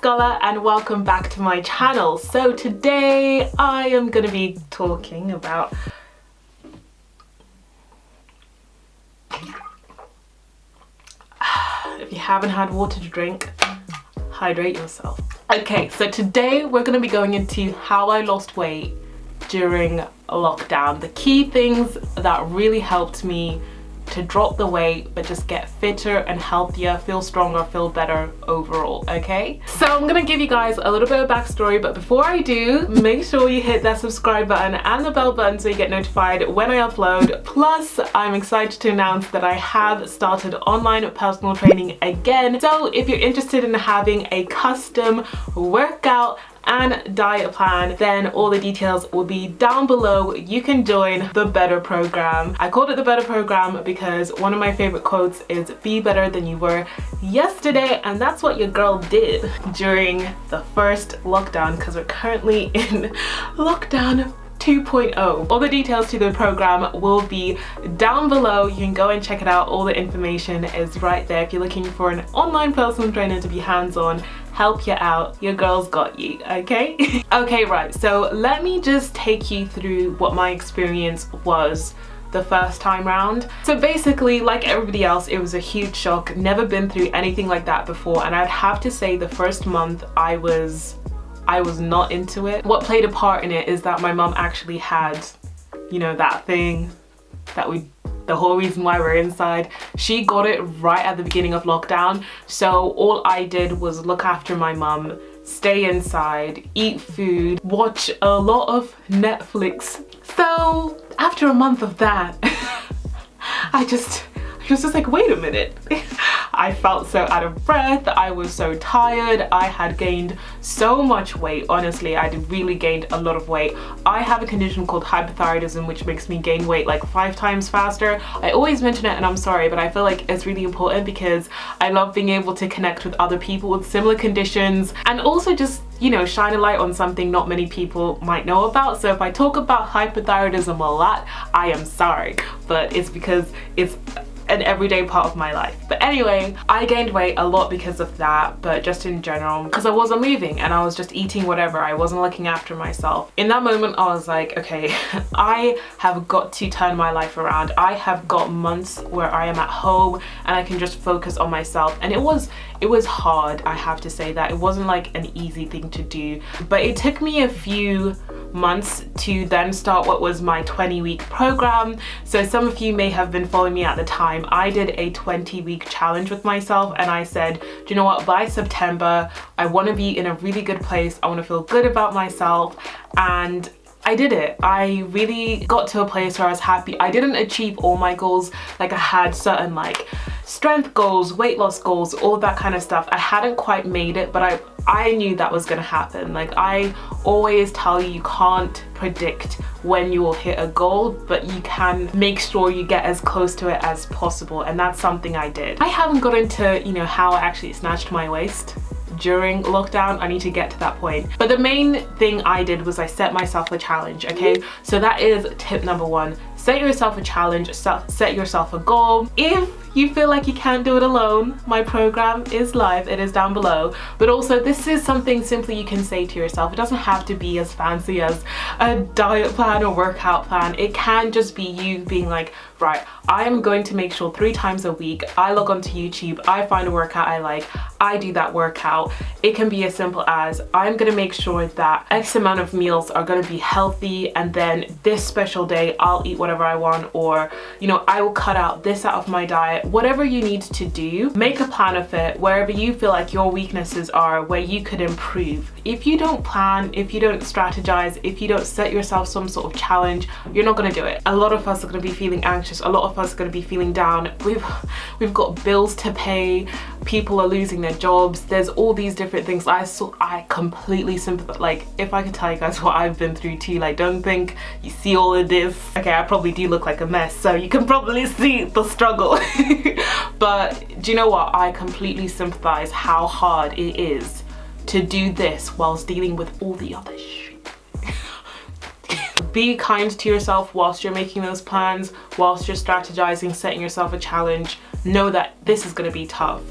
Scola and welcome back to my channel. So today I am going to be talking about if you haven't had water to drink, hydrate yourself. Okay, so today we're going to be going into how I lost weight during lockdown. The key things that really helped me to drop the weight but just get fitter and healthier, feel stronger, feel better overall, okay? So I'm gonna give you guys a little bit of backstory, but before I do, make sure you hit that subscribe button and the bell button so you get notified when I upload. Plus, I'm excited to announce that I have started online personal training again. So if you're interested in having a custom workout and diet plan, then all the details will be down below. You can join the Better program. I called it the Better program because one of my favorite quotes is be better than you were yesterday, and that's what your girl did during the first lockdown, because we're currently in lockdown 2.0. All the details to the program will be down below. You can go and check it out. All the information is right there. If you're looking for an online personal trainer to be hands-on, help you out, your girl's got you, okay? Okay, right, so let me just take you through what my experience was the first time round. So basically, like everybody else, it was a huge shock. Never been through anything like that before, and I'd have to say the first month I was not into it. What played a part in it is that my mum actually had, you know, that thing that the whole reason why we're inside. She got it right at the beginning of lockdown. So all I did was look after my mum, stay inside, eat food, watch a lot of Netflix. So after a month of that, I was just like, wait a minute. I felt so out of breath. I was so tired. I had gained so much weight. Honestly, I really gained a lot of weight. I have a condition called hypothyroidism, which makes me gain weight like 5 times faster. I always mention it and I'm sorry, but I feel like it's really important because I love being able to connect with other people with similar conditions and also just, you know, shine a light on something not many people might know about. So if I talk about hypothyroidism a lot, I am sorry, but it's because it's an everyday part of my life. But anyway, I gained weight a lot because of that, but just in general, because I wasn't moving and I was just eating whatever. I wasn't looking after myself. In that moment, I was like, okay, I have got to turn my life around. I have got months where I am at home and I can just focus on myself. And it was hard, I have to say that. It wasn't like an easy thing to do, but it took me a few months to then start what was my 20-week program. So some of you may have been following me at the time. I did a 20-week challenge with myself and I said, do you know what, by September I want to be in a really good place. I want to feel good about myself, and I did it. I really got to a place where I was happy. I didn't achieve all my goals. Like I had certain like strength goals, weight loss goals, all of that kind of stuff. I hadn't quite made it, but I knew that was gonna happen. Like I always tell you, you can't predict when you will hit a goal, but you can make sure you get as close to it as possible. And that's something I did. I haven't got into, you know, how I actually snatched my waist during lockdown. I need to get to that point. But the main thing I did was I set myself a challenge, okay? So that is tip number 1. Set yourself a challenge, set yourself a goal. If you feel like you can't do it alone, my program is live, it is down below. But also this is something simply you can say to yourself. It doesn't have to be as fancy as a diet plan or workout plan. It can just be you being like, right, I am going to make sure 3 times a week I log onto YouTube, I find a workout I like, I do that workout. It can be as simple as I'm gonna make sure that X amount of meals are gonna be healthy, and then this special day I'll eat whatever I want, or you know, I will cut out this out of my diet. Whatever you need to do, make a plan of it wherever you feel like your weaknesses are, where you could improve. If you don't plan, if you don't strategize, if you don't set yourself some sort of challenge, you're not going to do it. A lot of us are going to be feeling anxious. A lot of us are going to be feeling down. We've got bills to pay. People are losing their jobs. There's all these different things. I completely sympathize. Like, if I could tell you guys what I've been through too, like, don't think you see all of this. Okay, I probably do look like a mess, so you can probably see the struggle. But do you know what? I completely sympathize how hard it is to do this whilst dealing with all the other shit. Be kind to yourself whilst you're making those plans, whilst you're strategizing, setting yourself a challenge. Know that this is going to be tough,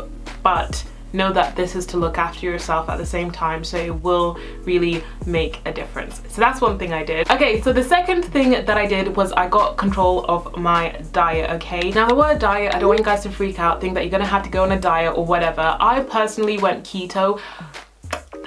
but know that this is to look after yourself at the same time, so it will really make a difference. So that's one thing I did. Okay, so the second thing that I did was I got control of my diet, okay? Now the word diet, I don't want you guys to freak out, think that you're gonna have to go on a diet or whatever. I personally went keto.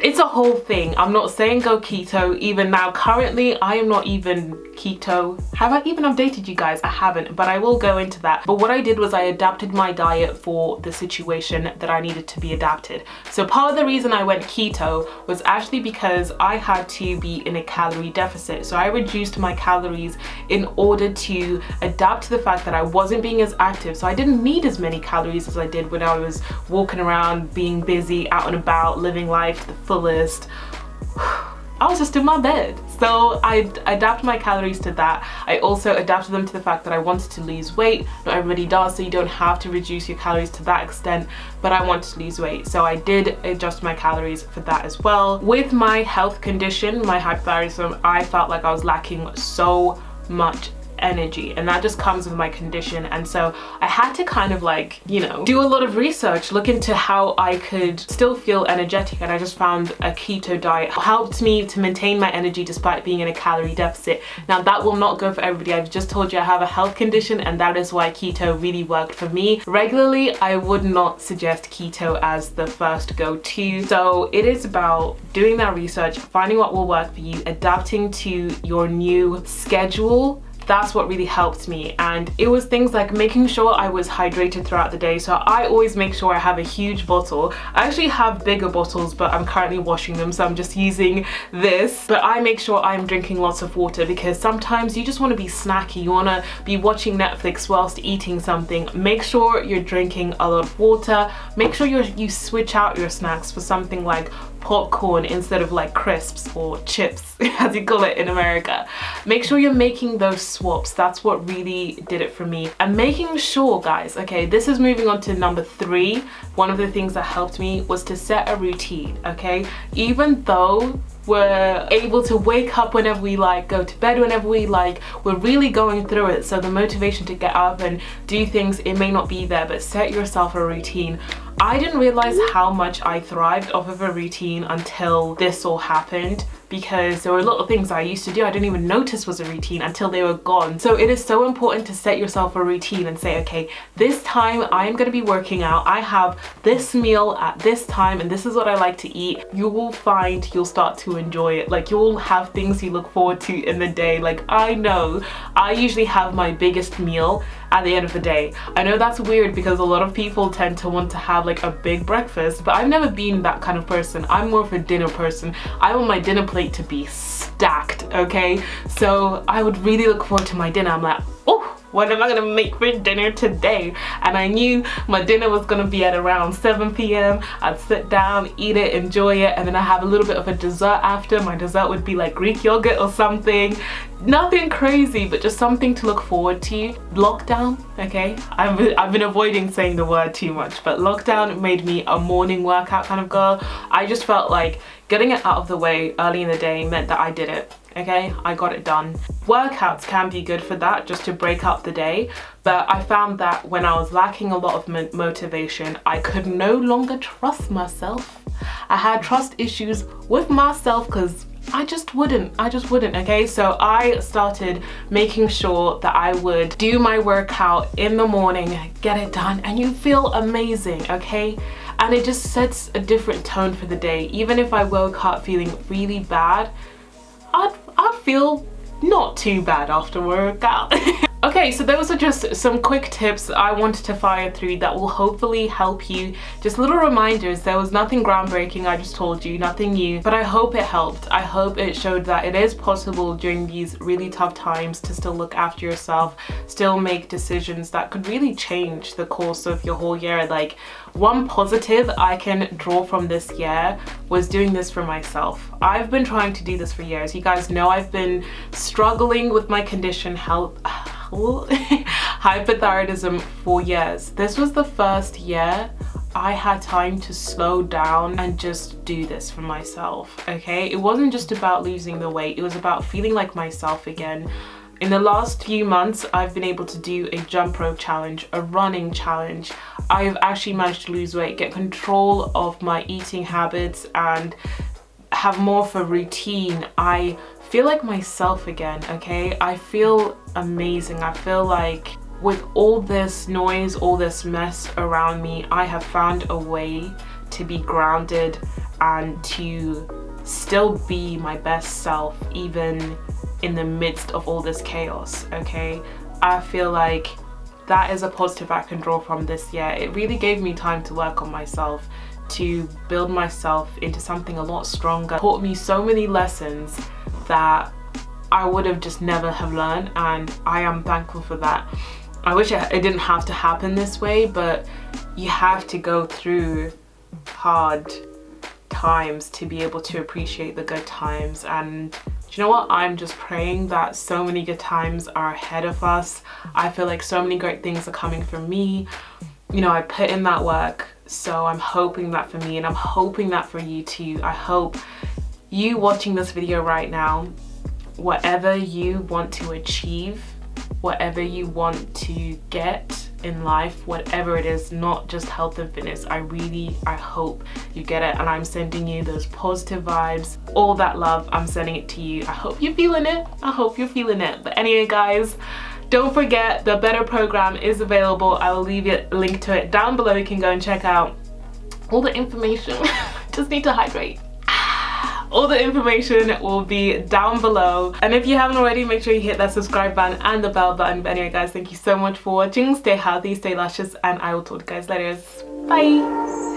It's a whole thing. I'm not saying go keto. Even now, currently, I am not even keto. Have I even updated you guys? I haven't, but I will go into that. But what I did was I adapted my diet for the situation that I needed to be adapted. So part of the reason I went keto was actually because I had to be in a calorie deficit. So I reduced my calories in order to adapt to the fact that I wasn't being as active. So I didn't need as many calories as I did when I was walking around, being busy, out and about, living life to the fullest. I was just in my bed. So I adapted my calories to that. I also adapted them to the fact that I wanted to lose weight. Not everybody does, so you don't have to reduce your calories to that extent, but I wanted to lose weight. So I did adjust my calories for that as well. With my health condition, my hypothyroidism, I felt like I was lacking so much energy, and that just comes with my condition. And so I had to kind of like, you know, do a lot of research, look into how I could still feel energetic, and I just found a keto diet helped me to maintain my energy despite being in a calorie deficit. Now that will not go for everybody. I've just told you I have a health condition, and that is why keto really worked for me. Regularly, I would not suggest keto as the first go-to. So it is about doing that research, finding what will work for you, adapting to your new schedule. That's what really helped me. And it was things like making sure I was hydrated throughout the day. So I always make sure I have a huge bottle. I actually have bigger bottles, but I'm currently washing them, so I'm just using this. But I make sure I'm drinking lots of water, because sometimes you just want to be snacky. You want to be watching Netflix whilst eating something. Make sure you're drinking a lot of water. Make sure you switch out your snacks for something like popcorn instead of like crisps or chips, as you call it in America. Make sure you're making those swaps. That's what really did it for me. And making sure, guys, okay, this is moving on to number 3. One of the things that helped me was to set a routine, okay? Even though we're able to wake up whenever we like, go to bed whenever we like, we're really going through it, so the motivation to get up and do things, it may not be there, but set yourself a routine. I didn't realize how much I thrived off of a routine until this all happened, because there were a lot of things I used to do I didn't even notice was a routine until they were gone. So it is so important to set yourself a routine and say, okay, this time I'm going to be working out, I have this meal at this time, and this is what I like to eat. You will find you'll start to enjoy it. Like, you'll have things you look forward to in the day. Like, I know I usually have my biggest meal at the end of the day. I know that's weird because a lot of people tend to want to have like a big breakfast, but I've never been that kind of person. I'm more of a dinner person. I want my dinner plate to be stacked, okay? So I would really look forward to my dinner. I'm like, oh, what am I gonna make for dinner today? And I knew my dinner was gonna be at around 7 p.m. I'd sit down, eat it, enjoy it, and then I have a little bit of a dessert after. My dessert would be like Greek yogurt or something. Nothing crazy, but just something to look forward to. Lockdown, okay? I've been avoiding saying the word too much, but lockdown made me a morning workout kind of girl. I just felt like getting it out of the way early in the day meant that I did it. Okay, I got it done. Workouts can be good for that, just to break up the day, but I found that when I was lacking a lot of motivation, I could no longer trust myself. I had trust issues with myself because I just wouldn't, okay? So I started making sure that I would do my workout in the morning, get it done, and you feel amazing, okay? And it just sets a different tone for the day. Even if I woke up feeling really bad, I'd feel not too bad after workout. Okay, so those are just some quick tips I wanted to fire through that will hopefully help you. Just little reminders. There was nothing groundbreaking, I just told you, nothing new, but I hope it helped. I hope it showed that it is possible during these really tough times to still look after yourself, still make decisions that could really change the course of your whole year. Like, one positive I can draw from this year was doing this for myself. I've been trying to do this for years. You guys know I've been struggling with my condition, hypothyroidism, for years. This was the first year I had time to slow down and just do this for myself, okay? It wasn't just about losing the weight, it was about feeling like myself again. In the last few months, I've been able to do a jump rope challenge, a running challenge. I've actually managed to lose weight, get control of my eating habits, and have more of a routine. I feel like myself again, okay? I feel amazing. I feel like with all this noise, all this mess around me, I have found a way to be grounded and to still be my best self, even in the midst of all this chaos, okay? I feel like that is a positive I can draw from this year. It really gave me time to work on myself, to build myself into something a lot stronger. It taught me so many lessons that I would have just never have learned, and I am thankful for that. I wish it didn't have to happen this way, but you have to go through hard times to be able to appreciate the good times. And do you know what? I'm just praying that so many good times are ahead of us. I feel like so many great things are coming from me. You know, I put in that work, so I'm hoping that for me, and I'm hoping that for you too. I hope you watching this video right now, whatever you want to achieve, whatever you want to get in life, whatever it is, not just health and fitness, I hope you get it. And I'm sending you those positive vibes, all that love, I'm sending it to you. I hope you're feeling it. I hope you're feeling it. But anyway, guys, don't forget the Better program is available. I will leave a link to it down below. You can go and check out all the information. Just need to hydrate. All the information will be down below. And if you haven't already, make sure you hit that subscribe button and the bell button. But anyway, guys, thank you so much for watching. Stay healthy, stay luscious, and I will talk to you guys later. Bye.